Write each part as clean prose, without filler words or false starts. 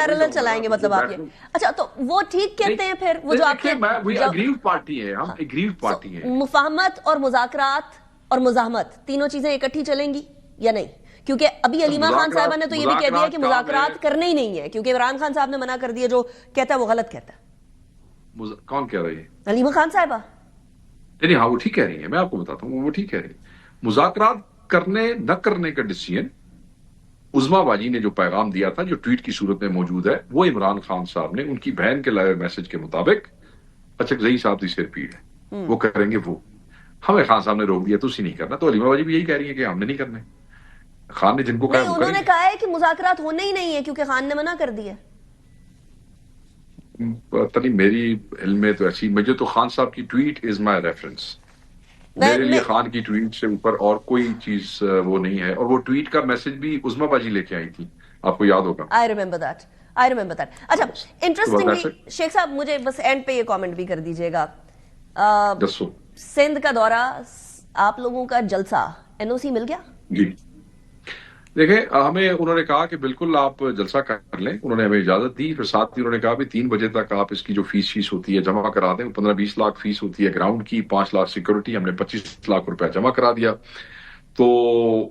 Parallel چلائیں گے مطلب آپ یہ. اچھا تو وہ ٹھیک کہتے ہیں پھر وہ جو آپ کے پارٹی ہے, ہم اگریوڈ پارٹی ہیں. مفاہمت اور مذاکرات اور مزاحمت تینوں چیزیں اکٹھی چلیں گی یا نہیں؟ کیونکہ ابھی علیمہ خان صاحبہ نے تو یہ بھی کہہ دیا کہ مذاکرات کرنے ہی نہیں ہے, کیونکہ عمران خان صاحب نے منع کر دیا, جو کہتا ہے وہ غلط کہتا ہے. کون کہہ رہی ہے؟ علیمہ خان صاحبہ. نہیں, ہاں وہ ٹھیک کہہ رہی ہیں, میں آپ کو بتاتا ہوں وہ ٹھیک کہہ رہی ہیں. مذاکرات کرنے نہ کرنے کا ڈیسیژن عظما باجی نے جو پیغام دیا تھا, جو ٹویٹ کی صورت میں موجود ہے, وہ عمران خان صاحب نے ان کی بہن کے لائے میسج کے مطابق اچھک زئی صاحب کی سر پیڑ ہے, وہ کریں گے. وہ ہمیں خان صاحب نے روک دیا تو اسی نہیں کرنا, تو علیمہ باجی بھی یہی کہہ رہی ہے کہ ہم نے نہیں کرنے. خان نے جن کو کہا نہیں, انہوں نے کہا ہے کہ مذاکرات ہونے ہی نہیں ہے کیونکہ خان نے منع کر دیا. پتہ نہیں, میری علم میں تو ایسی, مجھے تو خان صاحب کی ٹویٹ از مائی ریفرنس. میرے لیے خان کی ٹویٹ سے اوپر اور کوئی چیز وہ نہیں ہے. اور وہ ٹویٹ کا میسج بھی عظما باجی لے کے آئی تھی, آپ کو یاد ہوگا. I remember that. اچھا انٹرسٹنگلی شیخ صاحب مجھے بس اینڈ پہ یہ کامنٹ بھی کر دیجئے گا. سندھ کا دورہ, آپ لوگوں کا جلسہ, NOC مل گیا؟ جی دیکھیں, ہمیں انہوں نے کہا کہ بالکل آپ جلسہ کر لیں, انہوں نے ہمیں اجازت دی. پھر ساتھ ہی انہوں نے کہا بھی 3 بجے تک آپ اس کی جو فیس ہوتی ہے جمع کرا دیں. 15-20 لاکھ فیس ہوتی ہے گراؤنڈ کی, 5 لاکھ سیکورٹی, ہم نے 25 لاکھ روپے جمع کرا دیا. تو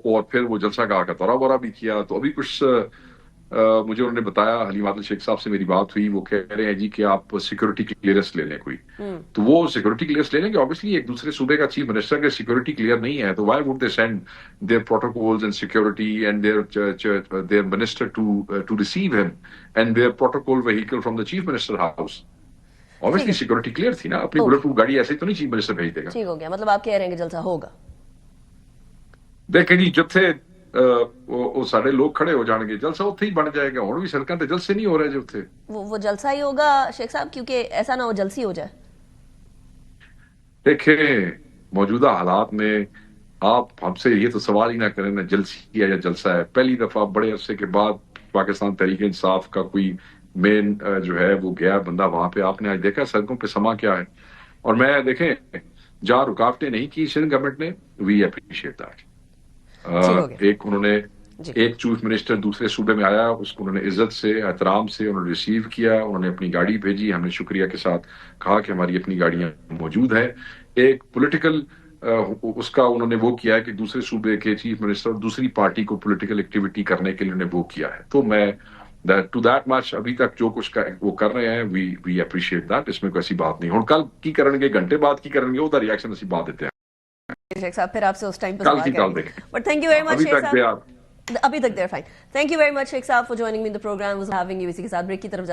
اور پھر وہ جلسہ گاہ کا دورہ بھی کیا. تو ابھی کچھ مجھے انہوں نے بتایا, حلیم عادل شیخ صاحب سے میری بات ہوئی, وہ کہہ رہے ہیں جی کہ آپ سیکورٹی کلیئرنس لے لیں کوئی. تو وہ سیکورٹی کلیئرنس لے لیں گے. آبویسلی ایک دوسرے صوبے کا چیف منسٹر کے سیکورٹی کلیئر نہیں ہے تو why would they send their protocols and security and their minister to receive him and their protocol vehicle from the chief minister house. Obviously security clear تھی نا, اپنی بلٹ پروف گاڑی ایسے تو نہیں چیف منسٹر بھیج دے گا. ٹھیک ہو گیا, مطلب آپ کہہ رہے ہیں کہ جلسہ ہوگا. دیکھیں جی, جتھے وہ سارے لوگ کھڑے ہو جان گے, جلسہ اتھے ہی بن جائے گا. اور بھی سڑکیں تے جلسے نہیں ہو رہے جو اتھے. وہ جلسہ ہی ہوگا شیخ صاحب, کیونکہ ایسا نہ ہو جلسی ہو جائے. دیکھیں موجودہ حالات میں آپ ہم سے یہ تو سوال ہی نہ کریں نا جلسی ہے یا جلسہ ہے. پہلی دفعہ بڑے عرصے کے بعد پاکستان تحریک انصاف کا کوئی مین جو ہے وہ گیا بندہ وہاں پہ. آپ نے آج دیکھا سڑکوں پہ سما کیا ہے. اور میں دیکھیں جہاں رکاوٹیں نہیں کی سندھ گورنمنٹ نے, وی اپریشیٹ دیٹ. ایک انہوں نے ایک چیف منسٹر دوسرے صوبے میں آیا, اس کو انہوں نے عزت سے احترام سے انہوں نے ریسیو کیا, انہوں نے اپنی گاڑی بھیجی, ہم نے شکریہ کے ساتھ کہا کہ ہماری اپنی گاڑیاں موجود ہیں. ایک پولیٹیکل اس کا انہوں نے وہ کیا ہے کہ دوسرے صوبے کے چیف منسٹر دوسری پارٹی کو پولیٹیکل ایکٹیویٹی کرنے کے لیے انہوں نے وہ کیا ہے. تو میں ٹو دیٹ مچ ابھی تک جو کچھ وہ کر رہے ہیں وی اپریشیٹ دیٹ. اس میں کوئی ایسی بات نہیں. ہوں کل کی کریں گے, گھنٹے بعد کی کریں گے, وہ ریئیکشن اسی بات دیتے ہیں شیخ صاحب. پھر آپ سے اس ٹائم پہ کل کی کال دیکھیں. But thank you very much Sheikh صاحب. ابھی تک they are fine. Thank you very much Sheikh صاحب for joining me in the programme. Was having you. اسی کے ساتھ بریک کی طرف